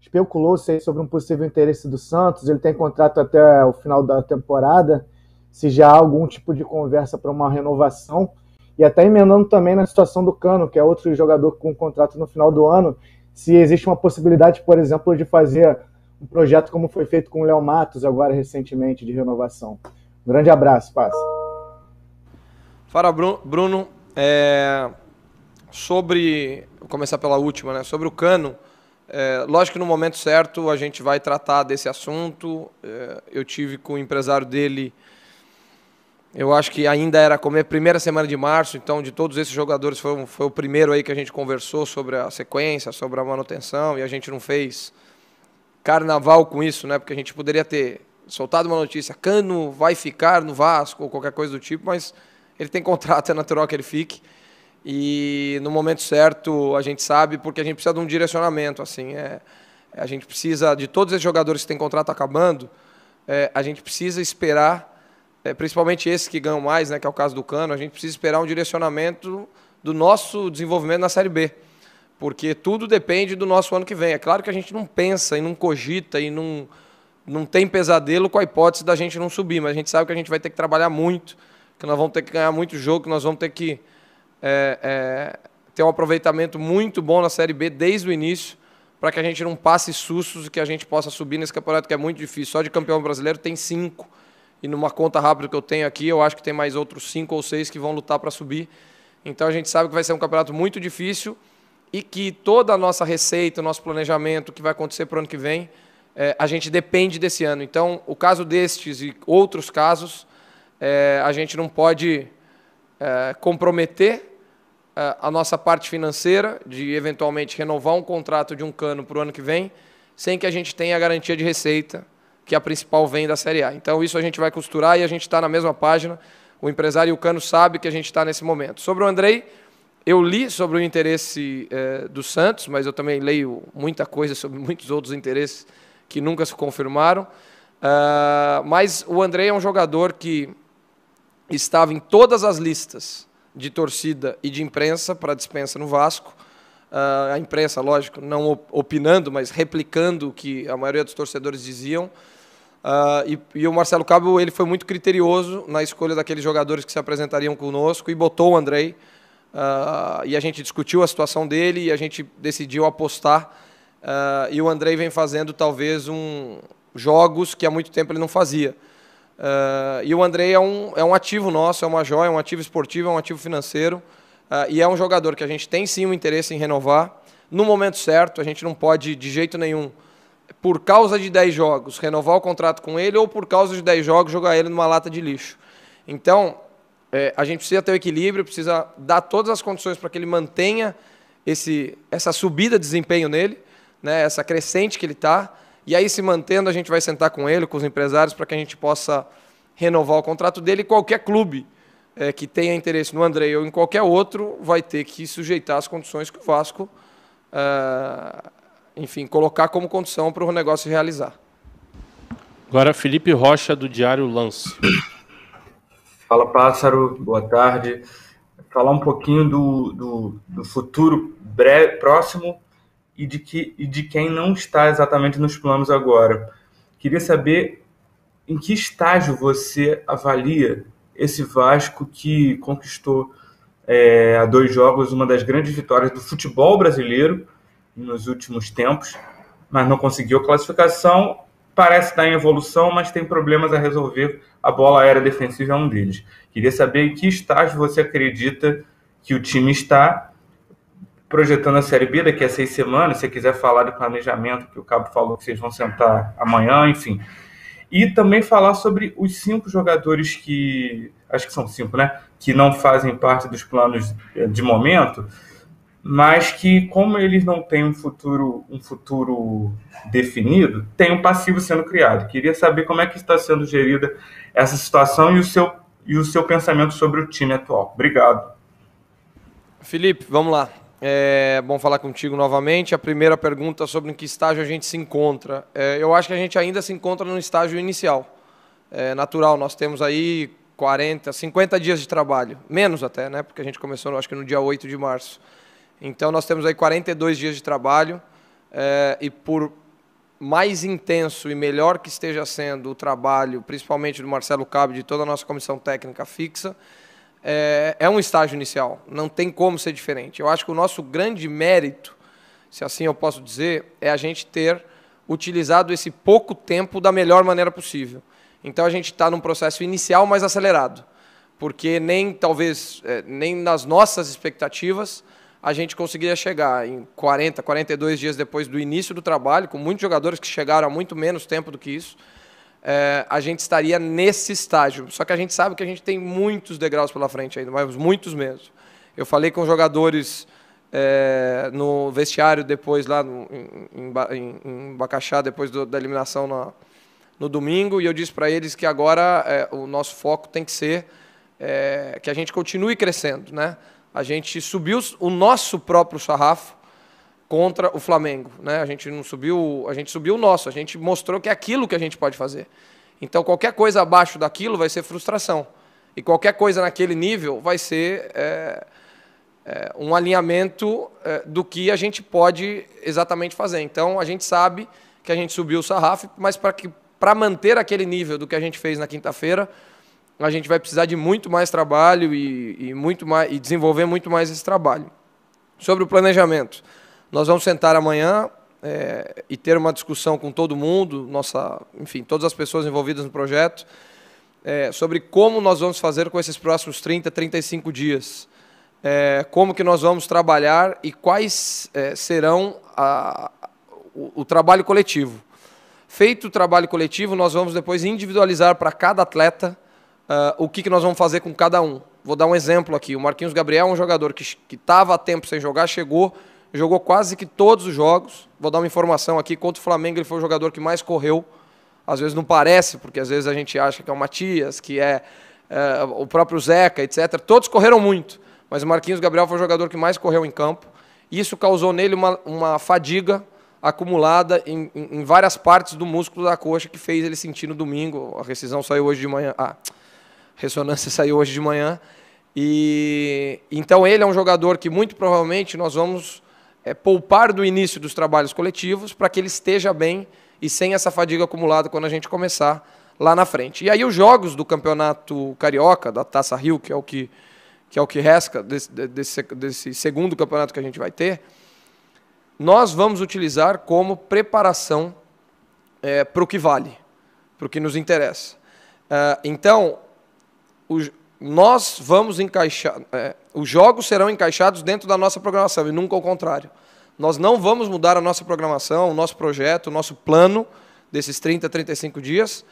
especulou-se sobre um possível interesse do Santos, ele tem contrato até o final da temporada, se já há algum tipo de conversa para uma renovação, e até emendando também na situação do Cano, que é outro jogador com contrato no final do ano, se existe uma possibilidade, por exemplo, de fazer um projeto como foi feito com o Léo Matos agora recentemente, de renovação. Um grande abraço, Pássaro. Fala, Bruno. Vou começar pela última, né? Sobre o Cano, lógico que no momento certo a gente vai tratar desse assunto. Eu tive com o empresário dele, eu acho que ainda era a primeira semana de março, então de todos esses jogadores foi o primeiro aí que a gente conversou sobre a sequência, sobre a manutenção, e a gente não fez carnaval com isso, né? Porque a gente poderia ter soltado uma notícia, Cano vai ficar no Vasco, ou qualquer coisa do tipo, mas ele tem contrato, é natural que ele fique. E no momento certo a gente sabe, porque a gente precisa de um direcionamento. Assim, a gente precisa, de todos esses jogadores que têm contrato acabando, a gente precisa esperar, principalmente esses que ganham mais, né, que é o caso do Cano, a gente precisa esperar um direcionamento do nosso desenvolvimento na Série B. Porque tudo depende do nosso ano que vem. É claro que a gente não pensa e não cogita e não tem pesadelo com a hipótese da gente não subir, mas a gente sabe que a gente vai ter que trabalhar muito, que nós vamos ter que ganhar muito jogo, que nós vamos ter que ter um aproveitamento muito bom na Série B desde o início, para que a gente não passe sustos e que a gente possa subir nesse campeonato que é muito difícil. Só de campeão brasileiro tem 5, e numa conta rápida que eu tenho aqui, eu acho que tem mais outros 5 ou 6 que vão lutar para subir. Então a gente sabe que vai ser um campeonato muito difícil e que toda a nossa receita, o nosso planejamento, o que vai acontecer para o ano que vem, a gente depende desse ano. Então, o caso destes e outros casos, a gente não pode comprometer a nossa parte financeira de eventualmente renovar um contrato de um Cano para o ano que vem, sem que a gente tenha a garantia de receita, que a principal vem da Série A. Então isso a gente vai costurar e a gente está na mesma página. O empresário e o Cano sabem que a gente está nesse momento. Sobre o Andrei, eu li sobre o interesse do Santos, mas eu também leio muita coisa sobre muitos outros interesses que nunca se confirmaram. Mas o Andrei é um jogador que estava em todas as listas de torcida e de imprensa para dispensa no Vasco. A imprensa, lógico, não opinando, mas replicando o que a maioria dos torcedores diziam. E o Marcelo Cabo, ele foi muito criterioso na escolha daqueles jogadores que se apresentariam conosco e botou o Andrei. E a gente discutiu a situação dele e a gente decidiu apostar. E o Andrei vem fazendo talvez jogos que há muito tempo ele não fazia. E o Andrei é um ativo nosso, é uma joia, é um ativo esportivo, é um ativo financeiro, e é um jogador que a gente tem sim um interesse em renovar. No momento certo, a gente não pode de jeito nenhum, por causa de 10 jogos, renovar o contrato com ele, ou por causa de 10 jogos, jogar ele numa lata de lixo. Então, a gente precisa ter o equilíbrio, precisa dar todas as condições para que ele mantenha essa subida de desempenho nele, né, essa crescente que ele está. E aí, se mantendo, a gente vai sentar com ele, com os empresários, para que a gente possa renovar o contrato dele. E qualquer clube que tenha interesse no Andrei ou em qualquer outro vai ter que sujeitar as condições que o Vasco, enfim, colocar como condição para o negócio se realizar. Agora, Felipe Rocha, do Diário Lance. Fala, Pássaro. Boa tarde. Falar um pouquinho do futuro próximo e de quem não está exatamente nos planos agora. Queria saber em que estágio você avalia esse Vasco que conquistou a 2 jogos, uma das grandes vitórias do futebol brasileiro nos últimos tempos, mas não conseguiu a classificação. Parece estar em evolução, mas tem problemas a resolver. A bola aérea defensiva é um deles. Queria saber em que estágio você acredita que o time está projetando a Série B daqui a 6 semanas. Se você quiser falar de planejamento, que o Cabo falou que vocês vão sentar amanhã, enfim. E também falar sobre os 5 jogadores que, acho que são 5, né? Que não fazem parte dos planos de momento, mas que, como eles não têm um futuro definido, tem um passivo sendo criado. Queria saber como é que está sendo gerida essa situação e o seu pensamento sobre o time atual. Obrigado. Felipe, vamos lá. É bom falar contigo novamente. A primeira pergunta sobre em que estágio a gente se encontra. Eu acho que a gente ainda se encontra no estágio inicial. É natural, nós temos aí 40, 50 dias de trabalho. Menos até, né? Porque a gente começou, acho que no dia 8 de março. Então, nós temos aí 42 dias de trabalho. E por mais intenso e melhor que esteja sendo o trabalho, principalmente do Marcelo Cabo e de toda a nossa comissão técnica fixa, é um estágio inicial, não tem como ser diferente. Eu acho que o nosso grande mérito, se assim eu posso dizer, é a gente ter utilizado esse pouco tempo da melhor maneira possível. Então a gente está num processo inicial mais acelerado, porque talvez nem nas nossas expectativas a gente conseguiria chegar em 40, 42 dias depois do início do trabalho, com muitos jogadores que chegaram há muito menos tempo do que isso. A gente estaria nesse estágio. Só que a gente sabe que a gente tem muitos degraus pela frente ainda, mas muitos mesmo. Eu falei com jogadores no vestiário depois, lá em Bacaxá, depois da eliminação no domingo, e eu disse para eles que agora o nosso foco tem que ser que a gente continue crescendo, né? A gente subiu o nosso próprio sarrafo contra o Flamengo, né? A gente não subiu, a gente subiu o nosso, a gente mostrou que é aquilo que a gente pode fazer. Então, qualquer coisa abaixo daquilo vai ser frustração. E qualquer coisa naquele nível vai ser um alinhamento do que a gente pode exatamente fazer. Então, a gente sabe que a gente subiu o sarrafo, mas para manter aquele nível do que a gente fez na quinta-feira, a gente vai precisar de muito mais trabalho e desenvolver muito mais esse trabalho. Sobre o planejamento, nós vamos sentar amanhã e ter uma discussão com todo mundo, enfim, todas as pessoas envolvidas no projeto, sobre como nós vamos fazer com esses próximos 30, 35 dias. Como que nós vamos trabalhar e quais serão o trabalho coletivo. Feito o trabalho coletivo, nós vamos depois individualizar para cada atleta o que nós vamos fazer com cada um. Vou dar um exemplo aqui. O Marquinhos Gabriel é um jogador que estava há tempo sem jogar, jogou quase que todos os jogos. Vou dar uma informação aqui, contra o Flamengo ele foi o jogador que mais correu. Às vezes não parece, porque às vezes a gente acha que é o Matias, que é o próprio Zeca, etc. Todos correram muito, mas o Marquinhos Gabriel foi o jogador que mais correu em campo. Isso causou nele uma fadiga acumulada em várias partes do músculo da coxa que fez ele sentir no domingo. A rescisão saiu hoje de manhã. Ressonância saiu hoje de manhã. E então ele é um jogador que muito provavelmente nós vamos poupar do início dos trabalhos coletivos para que ele esteja bem e sem essa fadiga acumulada quando a gente começar lá na frente. E aí os jogos do Campeonato Carioca, da Taça Rio, que é o que resta desse segundo campeonato que a gente vai ter, nós vamos utilizar como preparação para o que vale, para o que nos interessa. Então, nós vamos encaixar, os jogos serão encaixados dentro da nossa programação e nunca ao contrário. Nós não vamos mudar a nossa programação, o nosso projeto, o nosso plano desses 30, 35 dias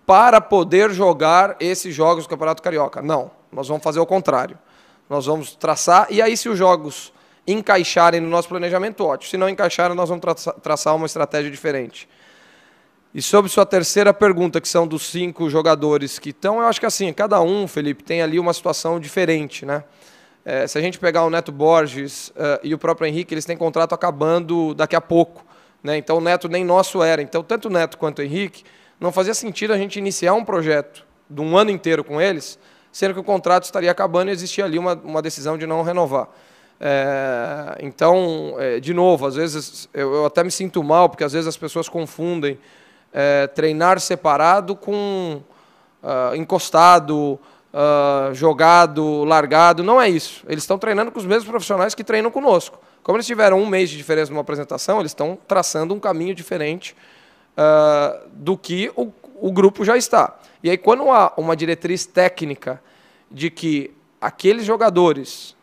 para poder jogar esses jogos do Campeonato Carioca. Não, nós vamos fazer o contrário. Nós vamos traçar, e aí se os jogos encaixarem no nosso planejamento, ótimo. Se não encaixarem, nós vamos traçar uma estratégia diferente. E sobre sua terceira pergunta, que são dos 5 jogadores que estão, eu acho que assim, cada um, Felipe, tem ali uma situação diferente, né? Se a gente pegar o Neto Borges e o próprio Henrique, eles têm contrato acabando daqui a pouco, né? Então o Neto nem nosso era. Então tanto o Neto quanto o Henrique, não fazia sentido a gente iniciar um projeto de um ano inteiro com eles, sendo que o contrato estaria acabando e existia ali uma decisão de não renovar. Então, de novo, às vezes eu até me sinto mal, porque às vezes as pessoas confundem treinar separado com encostado, jogado, largado, não é isso. Eles estão treinando com os mesmos profissionais que treinam conosco. Como eles tiveram um mês de diferença numa apresentação, eles estão traçando um caminho diferente do que o grupo já está. E aí, quando há uma diretriz técnica de que aqueles jogadores,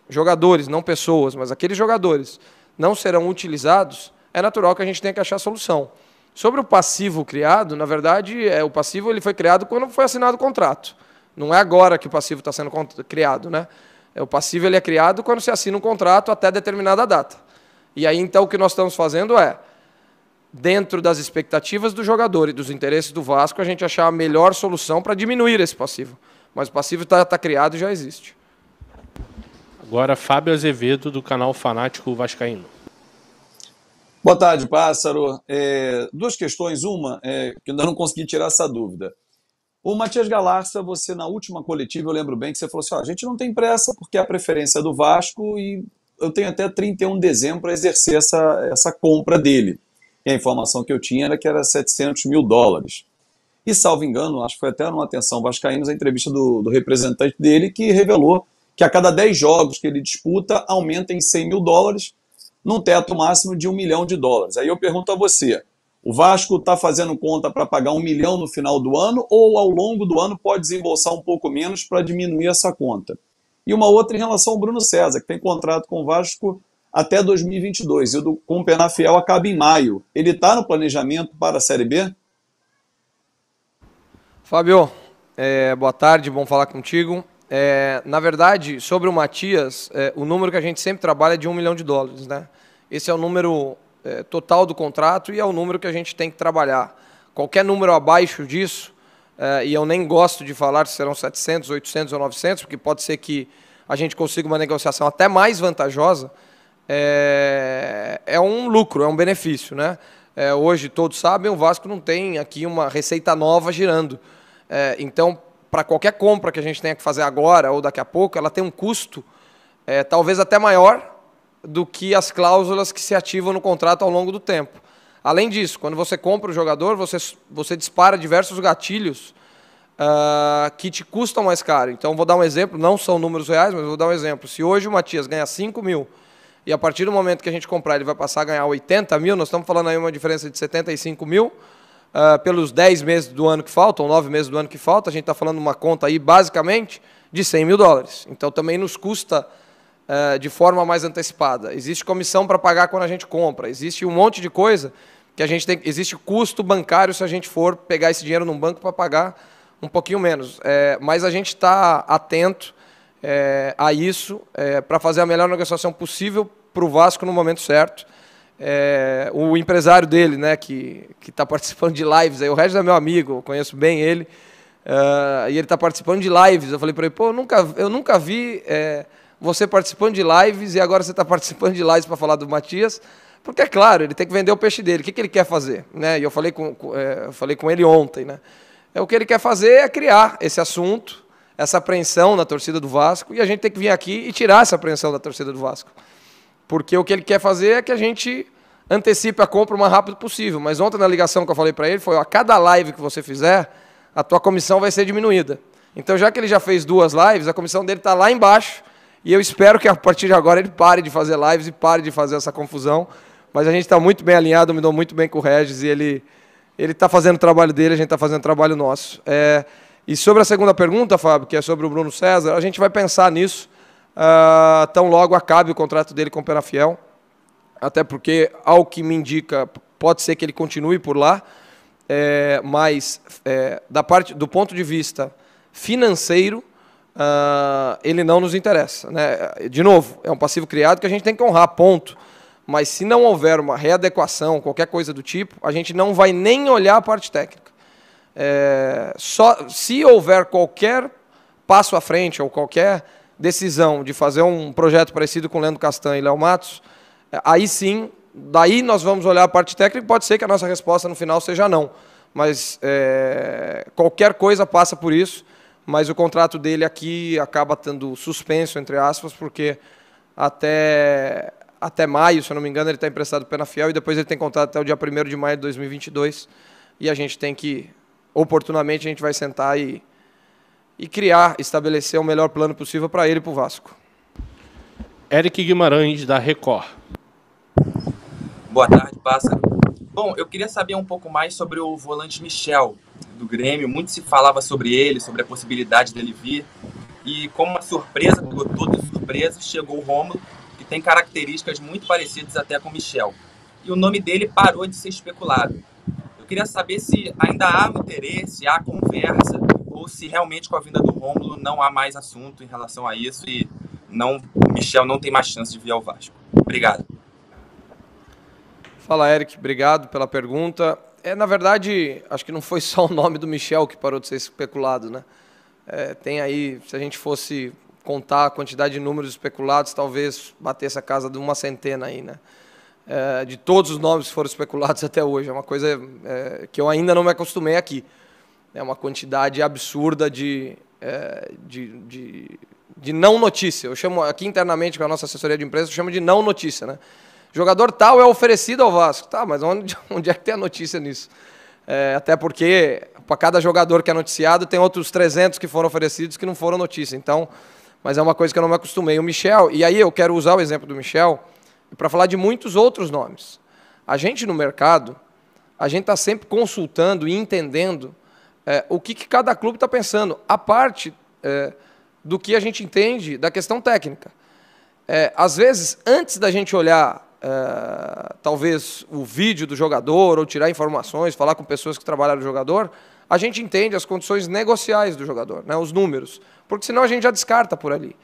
não pessoas, mas aqueles jogadores não serão utilizados, é natural que a gente tenha que achar solução. Sobre o passivo criado, na verdade, o passivo ele foi criado quando foi assinado o contrato. Não é agora que o passivo está sendo criado, né? O passivo ele é criado quando se assina um contrato até determinada data. E aí, então, o que nós estamos fazendo é, dentro das expectativas do jogador e dos interesses do Vasco, a gente achar a melhor solução para diminuir esse passivo. Mas o passivo está criado e já existe. Agora, Fábio Azevedo, do canal Fanático Vascaíno. Boa tarde, Pássaro. Duas questões. Uma, que ainda não consegui tirar essa dúvida. O Matias Galarza, você na última coletiva, eu lembro bem que você falou assim, a gente não tem pressa porque é a preferência do Vasco e eu tenho até 31 de dezembro para exercer essa compra dele. E a informação que eu tinha era que era $700 mil. E, salvo engano, acho que foi até numa Atenção Vascaínos, a entrevista do representante dele, que revelou que a cada 10 jogos que ele disputa, aumenta em $100 mil, num teto máximo de $1 milhão. Aí eu pergunto a você, o Vasco está fazendo conta para pagar $1 milhão no final do ano ou ao longo do ano pode desembolsar um pouco menos para diminuir essa conta? E uma outra em relação ao Bruno César, que tem contrato com o Vasco até 2022, e o com o Penafiel acaba em maio. Ele está no planejamento para a Série B? Fábio, boa tarde, bom falar contigo. Na verdade, sobre o Matias, o número que a gente sempre trabalha é de $1 milhão, né? Esse é o número total do contrato e é o número que a gente tem que trabalhar. Qualquer número abaixo disso, e eu nem gosto de falar se serão 700, 800 ou 900, porque pode ser que a gente consiga uma negociação até mais vantajosa, é um lucro, é um benefício, né? Hoje, todos sabem, o Vasco não tem aqui uma receita nova girando. Então, para qualquer compra que a gente tenha que fazer agora ou daqui a pouco, ela tem um custo talvez até maior do que as cláusulas que se ativam no contrato ao longo do tempo. Além disso, quando você compra o jogador, você dispara diversos gatilhos que te custam mais caro. Então, vou dar um exemplo, não são números reais, mas vou dar um exemplo. Se hoje o Matias ganha 5 mil e a partir do momento que a gente comprar ele vai passar a ganhar 80 mil, nós estamos falando aí uma diferença de 75 mil, pelos 10 meses do ano que faltam, 9 meses do ano que falta, a gente está falando uma conta aí basicamente de $100 mil. Então, também nos custa de forma mais antecipada. Existe comissão para pagar quando a gente compra, existe um monte de coisa que a gente tem, existe custo bancário se a gente for pegar esse dinheiro num banco para pagar um pouquinho menos. Mas a gente está atento a isso para fazer a melhor negociação possível para o Vasco no momento certo. O empresário dele, né, que está participando de lives, aí, o Regis é meu amigo, eu conheço bem ele, e ele está participando de lives. Eu falei para ele, pô, eu nunca vi você participando de lives e agora você está participando de lives para falar do Matias, porque é claro, ele tem que vender o peixe dele. O que ele quer fazer? Né? E eu falei com ele ontem. Né? O que ele quer fazer é criar esse assunto, essa apreensão na torcida do Vasco, e a gente tem que vir aqui e tirar essa apreensão da torcida do Vasco. Porque o que ele quer fazer é que a gente antecipe a compra o mais rápido possível. Mas ontem na ligação que eu falei para ele foi, a cada live que você fizer, a tua comissão vai ser diminuída. Então, já que ele já fez 2 lives, a comissão dele está lá embaixo, e eu espero que a partir de agora ele pare de fazer lives e pare de fazer essa confusão. Mas a gente está muito bem alinhado, me dou muito bem com o Regis, e ele está fazendo o trabalho dele, a gente está fazendo o trabalho nosso. E sobre a segunda pergunta, Fábio, que é sobre o Bruno César, a gente vai pensar nisso tão logo acabe o contrato dele com o Penafiel, até porque, ao que me indica, pode ser que ele continue por lá, mas do ponto de vista financeiro, ele não nos interessa. Né? De novo, é um passivo criado que a gente tem que honrar, ponto. Mas se não houver uma readequação, qualquer coisa do tipo, a gente não vai nem olhar a parte técnica. Só se houver qualquer passo à frente ou qualquer decisão de fazer um projeto parecido com Leandro Castan e Léo Matos, aí sim, daí nós vamos olhar a parte técnica, pode ser que a nossa resposta no final seja não. Mas qualquer coisa passa por isso, mas o contrato dele aqui acaba estando suspenso, entre aspas, porque até maio, se eu não me engano, ele está emprestado para o Penafiel e depois ele tem contrato até o dia 1º de maio de 2022 e a gente tem que, oportunamente, a gente vai sentar e e criar, estabelecer o melhor plano possível para ele e para o Vasco. Eric Guimarães, da Record. Boa tarde, Pássaro. Bom, eu queria saber um pouco mais sobre o volante Michel, do Grêmio. Muito se falava sobre ele, sobre a possibilidade dele vir. E como uma surpresa, pegou todas as surpresas, chegou o Rômulo, que tem características muito parecidas até com o Michel. E o nome dele parou de ser especulado. Eu queria saber se ainda há um interesse, há conversa, ou se realmente com a vinda do Rômulo não há mais assunto em relação a isso e o Michel não tem mais chance de vir ao Vasco. Obrigado. Fala, Eric. Obrigado pela pergunta. Na verdade, acho que não foi só o nome do Michel que parou de ser especulado, né? Tem aí, se a gente fosse contar a quantidade de números especulados, talvez batesse a casa de uma centena aí, né? De todos os nomes que foram especulados até hoje. É uma coisa que eu ainda não me acostumei aqui. É uma quantidade absurda de não notícia. Eu chamo aqui internamente com a nossa assessoria de imprensa, eu chamo de não notícia, né? Jogador tal é oferecido ao Vasco. Tá, mas onde é que tem a notícia nisso? Até porque para cada jogador que é noticiado tem outros 300 que foram oferecidos que não foram notícia. Então, mas é uma coisa que eu não me acostumei. O Michel, e aí eu quero usar o exemplo do Michel para falar de muitos outros nomes. A gente no mercado, a gente está sempre consultando e entendendo o que cada clube está pensando, a parte do que a gente entende da questão técnica. Às vezes, antes da gente olhar talvez o vídeo do jogador, ou tirar informações, falar com pessoas que trabalharam no jogador, a gente entende as condições negociais do jogador, né, os números, porque senão a gente já descarta por ali.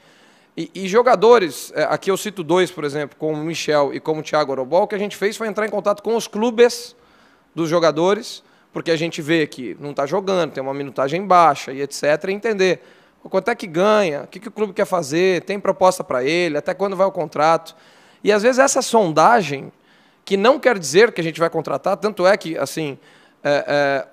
E jogadores, aqui eu cito dois, por exemplo, como o Michel e como o Thiago Orobol, o que a gente fez foi entrar em contato com os clubes dos jogadores, porque a gente vê que não está jogando, tem uma minutagem baixa e etc, e entender quanto é que ganha, o que o clube quer fazer, tem proposta para ele, até quando vai o contrato. E às vezes essa sondagem, que não quer dizer que a gente vai contratar, tanto é que assim,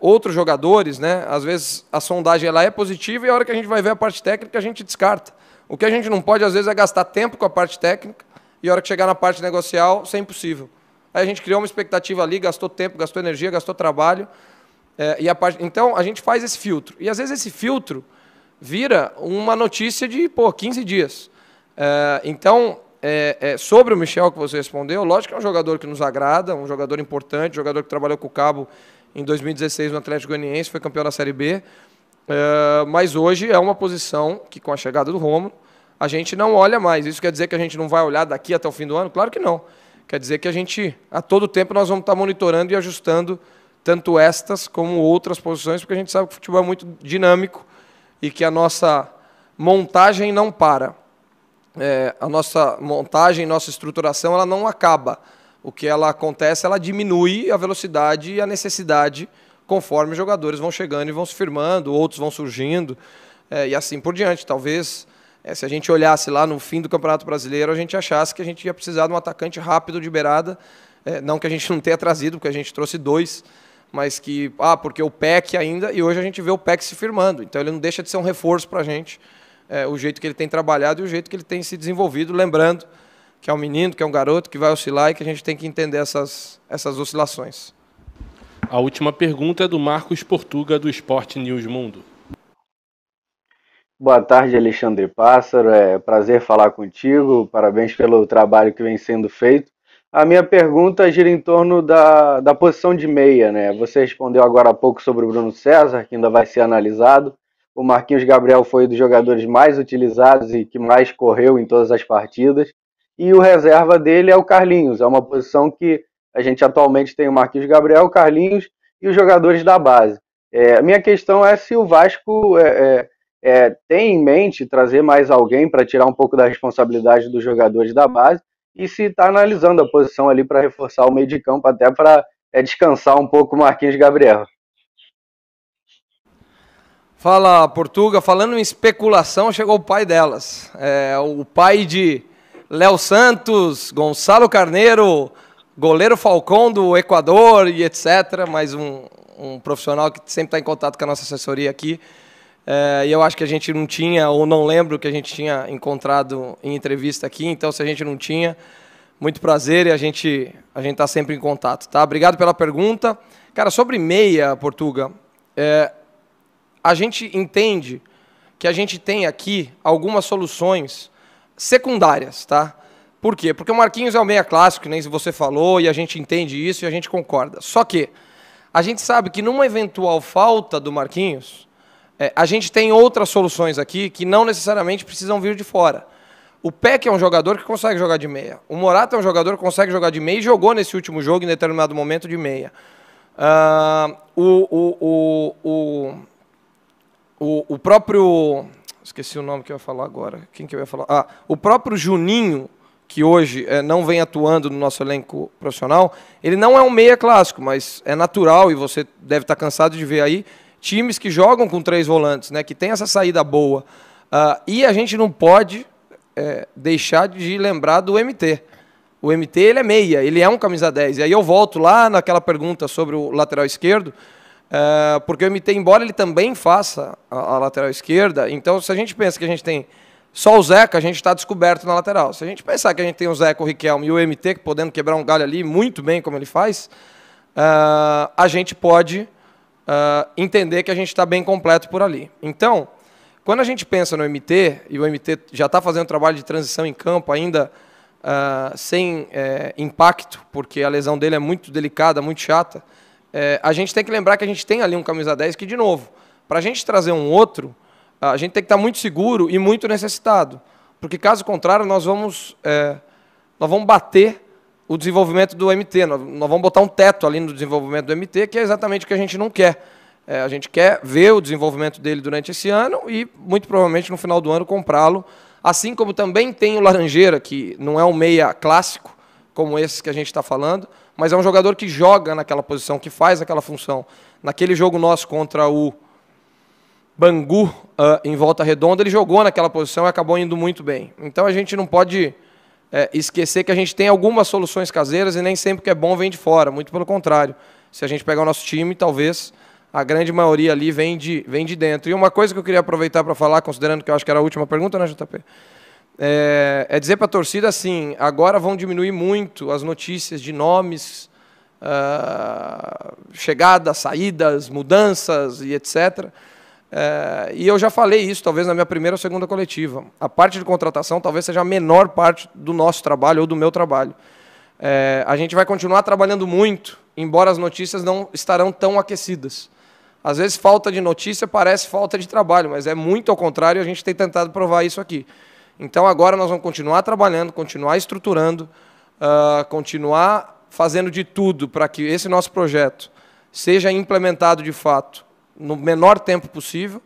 outros jogadores, né, às vezes a sondagem ela é positiva e a hora que a gente vai ver a parte técnica a gente descarta. O que a gente não pode às vezes é gastar tempo com a parte técnica e a hora que chegar na parte negocial, isso é impossível. Aí a gente criou uma expectativa ali, gastou tempo, gastou energia, gastou trabalho, então a gente faz esse filtro. E às vezes esse filtro vira uma notícia de 15 dias. Então, sobre o Michel que você respondeu, lógico que é um jogador que nos agrada, um jogador importante, um jogador que trabalhou com o Cabo em 2016 no Atlético Goianiense, foi campeão da Série B, mas hoje é uma posição que, com a chegada do Rômulo, a gente não olha mais. Isso quer dizer que a gente não vai olhar daqui até o fim do ano? Claro que não. Quer dizer que a gente, a todo tempo, nós vamos estar monitorando e ajustando tanto estas como outras posições, porque a gente sabe que o futebol é muito dinâmico e que a nossa montagem não para. A nossa montagem, nossa estruturação, ela não acaba. O que ela acontece, ela diminui a velocidade e a necessidade conforme os jogadores vão chegando e vão se firmando, outros vão surgindo, e assim por diante. Talvez, se a gente olhasse lá no fim do Campeonato Brasileiro, a gente achasse que a gente ia precisar de um atacante rápido de beirada, não que a gente não tenha trazido, porque a gente trouxe dois, mas que, porque o PEC ainda, e hoje a gente vê o PEC se firmando, então ele não deixa de ser um reforço para a gente, o jeito que ele tem trabalhado e o jeito que ele tem se desenvolvido, lembrando que é um menino, que é um garoto, que vai oscilar e que a gente tem que entender essas oscilações. A última pergunta é do Marcos Portuga, do Sport News Mundo. Boa tarde, Alexandre Pássaro. É prazer falar contigo. Parabéns pelo trabalho que vem sendo feito. A minha pergunta gira em torno da posição de meia, né? Você respondeu agora há pouco sobre o Bruno César, que ainda vai ser analisado. O Marquinhos Gabriel foi um dos jogadores mais utilizados e que mais correu em todas as partidas. E o reserva dele é o Carlinhos. É uma posição que a gente atualmente tem o Marquinhos Gabriel, o Carlinhos e os jogadores da base. A minha questão é se o Vasco tem em mente trazer mais alguém para tirar um pouco da responsabilidade dos jogadores da base e se está analisando a posição ali para reforçar o meio de campo, até para descansar um pouco o Marquinhos Gabriel. Fala, Portuga. Falando em especulação, chegou o pai delas. O pai de Léo Santos, Gonçalo Carneiro, goleiro Falcão do Equador e etc. Mais um profissional que sempre está em contato com a nossa assessoria aqui. E eu acho que a gente não tinha, ou não lembro que a gente tinha encontrado em entrevista aqui, então se a gente não tinha, muito prazer e a gente está sempre em contato, tá? Obrigado pela pergunta. Cara, sobre meia, Portuga, a gente entende que a gente tem aqui algumas soluções secundárias, tá? Por quê? Porque o Marquinhos é o meia clássico, que nem você falou, e a gente entende isso e a gente concorda. Só que a gente sabe que numa eventual falta do Marquinhos, a gente tem outras soluções aqui que não necessariamente precisam vir de fora. O Peck é um jogador que consegue jogar de meia. O Morata é um jogador que consegue jogar de meia e jogou nesse último jogo, em determinado momento, de meia. O próprio... Esqueci o nome que eu ia falar agora. Quem que eu ia falar? O próprio Juninho, que hoje não vem atuando no nosso elenco profissional, ele não é um meia clássico, mas é natural, e você deve estar cansado de ver aí, times que jogam com 3 volantes, né, que tem essa saída boa. E a gente não pode deixar de lembrar do MT. O MT ele é meia, ele é um camisa 10. E aí eu volto lá naquela pergunta sobre o lateral esquerdo, porque o MT, embora ele também faça a lateral esquerda, então se a gente pensa que a gente tem só o Zeca, a gente está descoberto na lateral. Se a gente pensar que a gente tem o Zeca, o Riquelme e o MT, que podendo quebrar um galho ali muito bem como ele faz, a gente pode entender que a gente está bem completo por ali. Então, quando a gente pensa no MT, e o MT já está fazendo trabalho de transição em campo ainda sem impacto, porque a lesão dele é muito delicada, muito chata, a gente tem que lembrar que a gente tem ali um camisa 10 que, de novo, para a gente trazer um outro, a gente tem que estar muito seguro e muito necessitado, porque caso contrário nós vamos bater o desenvolvimento do MT, nós vamos botar um teto ali no desenvolvimento do MT, que é exatamente o que a gente não quer. A gente quer ver o desenvolvimento dele durante esse ano e, muito provavelmente, no final do ano, comprá-lo. Assim como também tem o Laranjeira, que não é um meia clássico, como esses que a gente está falando, mas é um jogador que joga naquela posição, que faz aquela função. Naquele jogo nosso contra o Bangu, em Volta Redonda, ele jogou naquela posição e acabou indo muito bem. Então a gente não pode esquecer que a gente tem algumas soluções caseiras e nem sempre que é bom vem de fora, muito pelo contrário. Se a gente pegar o nosso time, talvez a grande maioria ali vem de dentro. E uma coisa que eu queria aproveitar para falar, considerando que eu acho que era a última pergunta, né, JP? É dizer para a torcida assim, agora vão diminuir muito as notícias de nomes, chegadas, saídas, mudanças e etc. E eu já falei isso, talvez na minha primeira ou segunda coletiva. A parte de contratação talvez seja a menor parte do nosso trabalho ou do meu trabalho. A gente vai continuar trabalhando muito, embora as notícias não estarão tão aquecidas. Às vezes falta de notícia parece falta de trabalho, mas é muito ao contrário, a gente tem tentado provar isso aqui. Então agora nós vamos continuar trabalhando, continuar estruturando, continuar fazendo de tudo para que esse nosso projeto seja implementado de fato no menor tempo possível,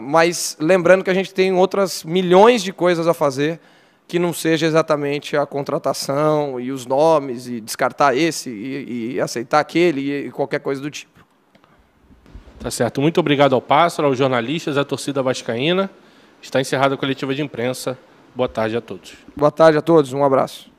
mas lembrando que a gente tem outras milhões de coisas a fazer que não seja exatamente a contratação e os nomes, e descartar esse e aceitar aquele e qualquer coisa do tipo. Tá certo. Muito obrigado ao Pássaro, aos jornalistas, à torcida vascaína. Está encerrada a coletiva de imprensa. Boa tarde a todos. Boa tarde a todos. Um abraço.